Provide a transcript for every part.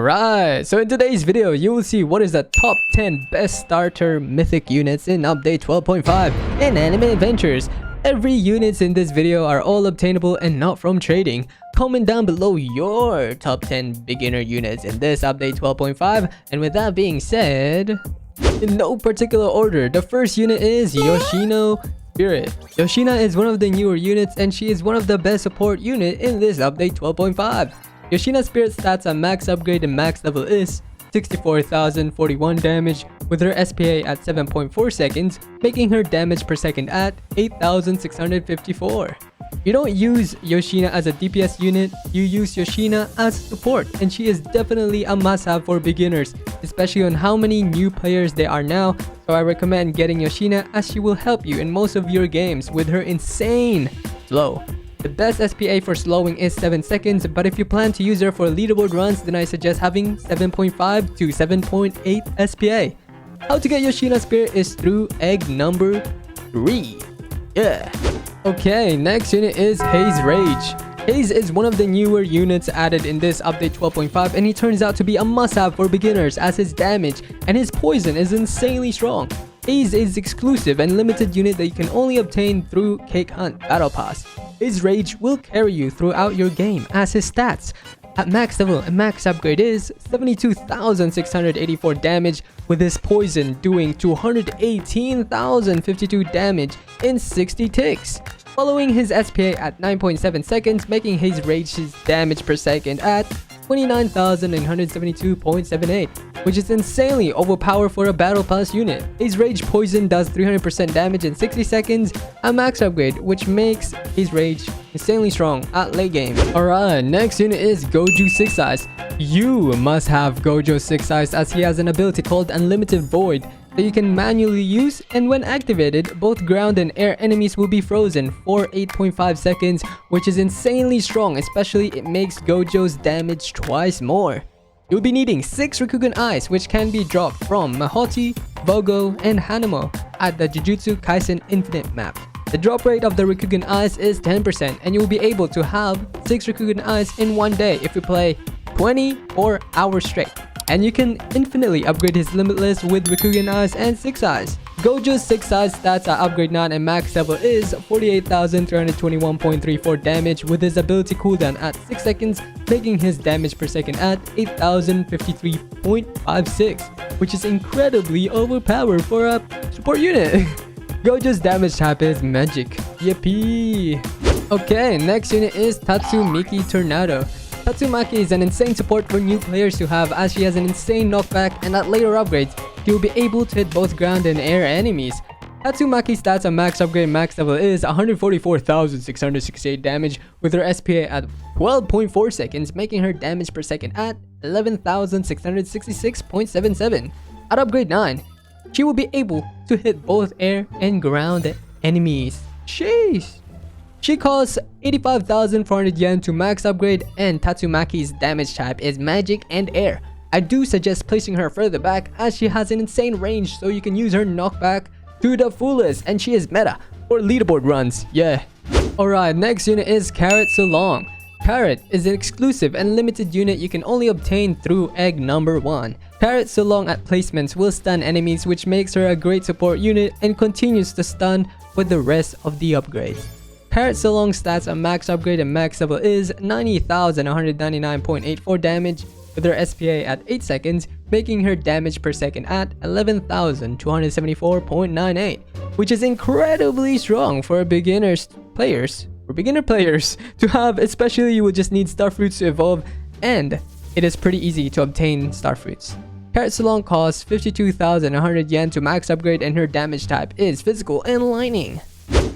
Alright, so in today's video, you will see what is the top 10 best starter mythic units in update 12.5 in Anime Adventures. Every units in this video are all obtainable and not from trading. Comment down below your top 10 beginner units in this update 12.5. And with that being said, in no particular order, the first unit is Yoshino Spirit. Yoshino is one of the newer units and she is one of the best support unit in this update 12.5. Yoshino Spirit stats on max upgrade and max level is 64,041 damage with her SPA at 7.4 seconds, making her damage per second at 8,654. You don't use Yoshino as a DPS unit, you use Yoshino as support, and she is definitely a must-have for beginners, especially on how many new players there are now, so I recommend getting Yoshino as she will help you in most of your games with her insane slow. The best SPA for slowing is 7 seconds, but if you plan to use her for leaderboard runs, then I suggest having 7.5 to 7.8 SPA. How to get Yoshino Spirit is through egg number 3. Yeah. Okay, next unit is Haze Rage. Haze is one of the newer units added in this update 12.5 and he turns out to be a must-have for beginners as his damage and his poison is insanely strong. Haze is exclusive and limited unit that you can only obtain through Cake Hunt Battle Pass. His Rage will carry you throughout your game as his stats at max level and max upgrade is 72,684 damage with his poison doing 218,052 damage in 60 ticks. Following his SPA at 9.7 seconds, making his Rage's damage per second at 29,972.78, which is insanely overpowered for a battle pass unit. His Rage poison does 300% damage in 60 seconds at max upgrade, which makes his Rage insanely strong at late game. Alright, next unit is Gojo 6 Eyes. You must have Gojo 6 Eyes as he has an ability called Unlimited Void that you can manually use, and when activated, both ground and air enemies will be frozen for 8.5 seconds, which is insanely strong, especially it makes Gojo's damage twice more. You'll be needing 6 Rikugen Eyes, which can be dropped from Mahoti, Bogo, and Hanamo at the Jujutsu Kaisen Infinite map. The drop rate of the Rikugen Eyes is 10%, and you'll be able to have 6 Rikugen Eyes in one day if you play 24 hours straight. And you can infinitely upgrade his Limitless with Rikugen Eyes and 6 Eyes. Gojo's 6 Eyes stats at upgrade 9 and max level is 48,321.34 damage with his ability cooldown at 6 seconds, making his damage per second at 8,053.56, which is incredibly overpowered for a support unit. Gojo's damage type is magic. Yippee! Okay, next unit is Tatsumaki Tornado. Tatsumaki is an insane support for new players to have as she has an insane knockback, and at later upgrades, she will be able to hit both ground and air enemies. Tatsumaki's stats on max upgrade max level is 144,668 damage with her SPA at 12.4 seconds, making her damage per second at 11,666.77. At upgrade 9, she will be able to hit both air and ground enemies. Sheesh! She costs 85,400 yen to max upgrade, and Tatsumaki's damage type is magic and air. I do suggest placing her further back as she has an insane range, so you can use her knockback to the fullest, and she is meta for leaderboard runs. Yeah. Alright, next unit is Parrot So Long. Parrot is an exclusive and limited unit you can only obtain through egg number 1. Parrot So Long at placements will stun enemies, which makes her a great support unit and continues to stun with the rest of the upgrades. Parrot So Long stats on max upgrade and max level is 90,199.84 damage with her SPA at 8 seconds, making her damage per second at 11,274.98, which is incredibly strong for beginner players to have, especially you will just need Starfruits to evolve, and it is pretty easy to obtain Starfruits. Parrot So Long costs 52,100 yen to max upgrade and her damage type is physical and lightning.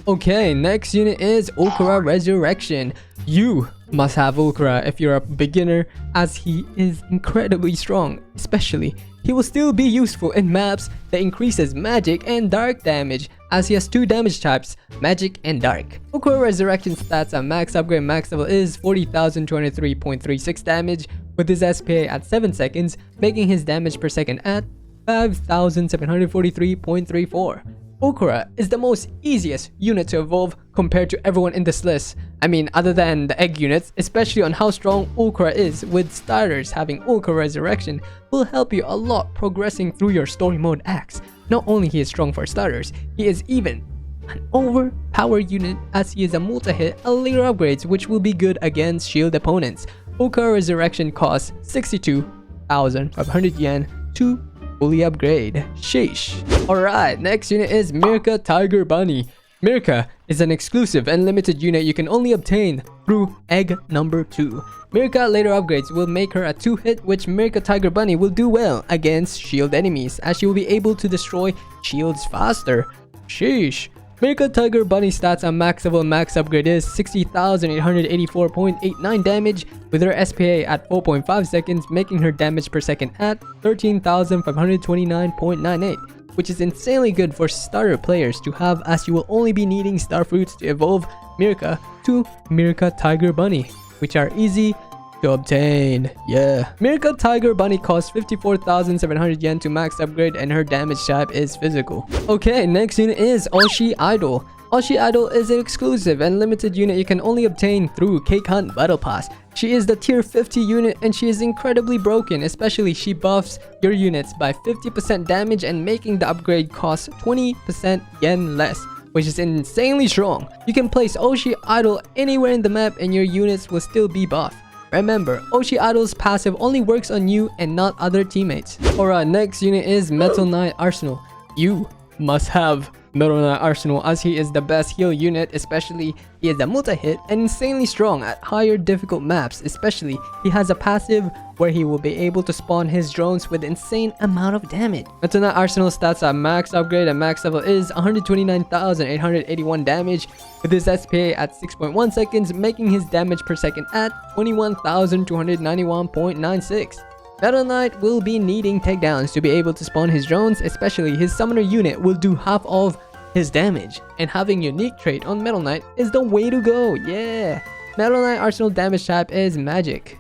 Okay, next unit is Okra Resurrection. You must have Okra if you're a beginner as he is incredibly strong. Especially, he will still be useful in maps that increases magic and dark damage as he has 2 damage types, magic and dark. Okra Resurrection stats at max upgrade max level is 40,203.36 damage with his SPA at 7 seconds, making his damage per second at 5,743.34. Okra is the most easiest unit to evolve compared to everyone in this list. I mean, other than the egg units, especially on how strong Okra is, with starters having Okra Resurrection will help you a lot progressing through your story mode acts. Not only he is strong for starters, he is even an overpowered unit as he is a multi-hit later upgrades which will be good against shield opponents. Okra Resurrection costs 62,500 yen to fully upgrade. Sheesh. Alright, next unit is Mirka Tiger Bunny. Mirka is an exclusive and limited unit you can only obtain through egg number 2. Mirka later upgrades will make her a 2-hit, which Mirka Tiger Bunny will do well against shield enemies as she will be able to destroy shields faster. Sheesh. Mirka Tiger Bunny stats on max level max upgrade is 60,884.89 damage with her SPA at 4.5 seconds, making her damage per second at 13,529.98, which is insanely good for starter players to have as you will only be needing star fruits to evolve Mirka to Mirka Tiger Bunny, which are easy to obtain. Yeah. Mirka Tiger Bunny costs 54,700 yen to max upgrade and her damage type is physical. Okay, next unit is Oshi Idol. Oshi Idol is an exclusive and limited unit you can only obtain through Cake Hunt Battle Pass. She is the tier 50 unit and she is incredibly broken, especially she buffs your units by 50% damage and making the upgrade cost 20% yen less, which is insanely strong. You can place Oshi Idol anywhere in the map and your units will still be buffed. Remember, Oshi Idol's passive only works on you and not other teammates. Alright, next unit is Metal Knight Arsenal. You must have Metal Knight Arsenal as he is the best heal unit, especially he is a multi-hit and insanely strong at higher difficult maps, especially he has a passive where he will be able to spawn his drones with insane amount of damage. Metal Knight Arsenal stats at max upgrade and max level is 129,881 damage with his SPA at 6.1 seconds, making his damage per second at 21,291.96. Metal Knight will be needing takedowns to be able to spawn his drones, especially his summoner unit will do half of his damage, and having unique trait on Metal Knight is the way to go. Yeah. Metal Knight Arsenal damage type is magic.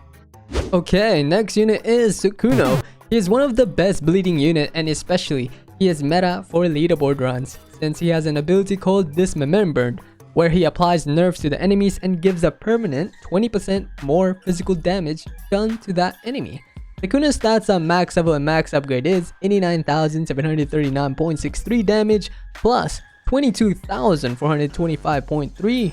Okay, next unit is Tsukuno. He is one of the best bleeding unit and especially he is meta for leaderboard runs since he has an ability called Dismembered where he applies nerfs to the enemies and gives a permanent 20% more physical damage done to that enemy. Tsukuno's stats on max level and max upgrade is 89,739.63 damage plus 22,425.3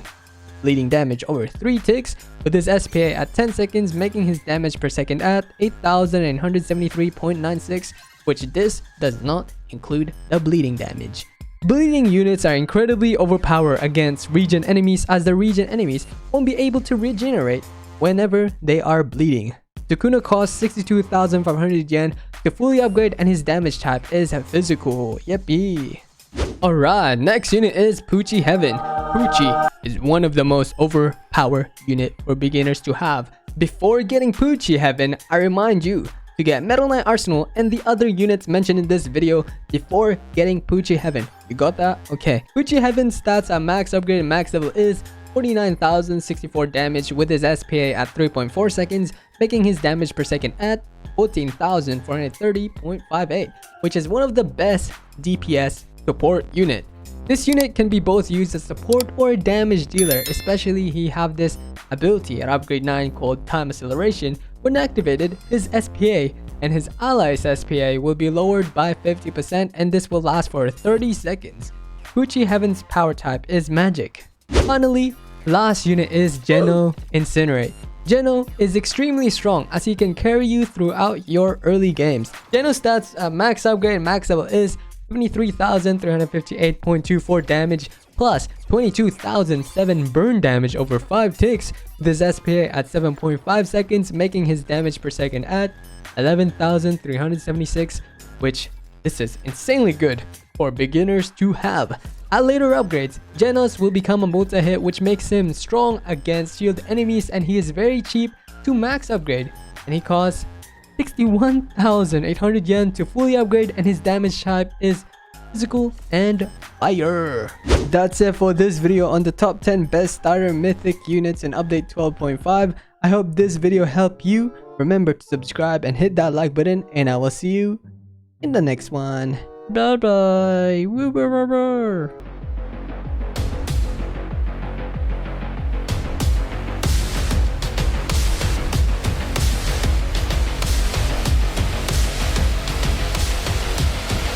bleeding damage over 3 ticks with his SPA at 10 seconds, making his damage per second at 8,973.96, which this does not include the bleeding damage. Bleeding units are incredibly overpowered against regen enemies as the regen enemies won't be able to regenerate whenever they are bleeding. Tsukuno costs 62,500 yen to fully upgrade and his damage type is physical. Yippee. Alright, next unit is Puchi Heaven. Puchi is one of the most overpowered unit for beginners to have. Before getting Puchi Heaven, I remind you to get Metal Knight Arsenal and the other units mentioned in this video before getting Puchi Heaven. You got that? Okay. Puchi Heaven stats at max upgrade and max level is 49,064 damage with his SPA at 3.4 seconds, making his damage per second at 14,430.58, which is one of the best DPS support unit. This unit can be both used as support or a damage dealer, especially he have this ability at upgrade 9 called Time Acceleration. When activated, his SPA and his allies SPA will be lowered by 50% and this will last for 30 seconds. Puchi Heaven's power type is magic. Finally, last unit is Geno Incinerate. Geno is extremely strong as he can carry you throughout your early games. Geno's stats at max upgrade and max level is 73,358.24 damage plus 22,007 burn damage over 5 ticks with his SPA at 7.5 seconds, making his damage per second at 11,376, which this is insanely good for beginners to have. At later upgrades, Genos will become a multi-hit which makes him strong against shield enemies and he is very cheap to max upgrade and he costs 61,800 yen to fully upgrade and his damage type is physical and fire. That's it for this video on the top 10 best starter mythic units in update 12.5. I hope this video helped you. Remember to subscribe and hit that like button and I will see you in the next one. Bye bye. Woo, woo, woo, woo.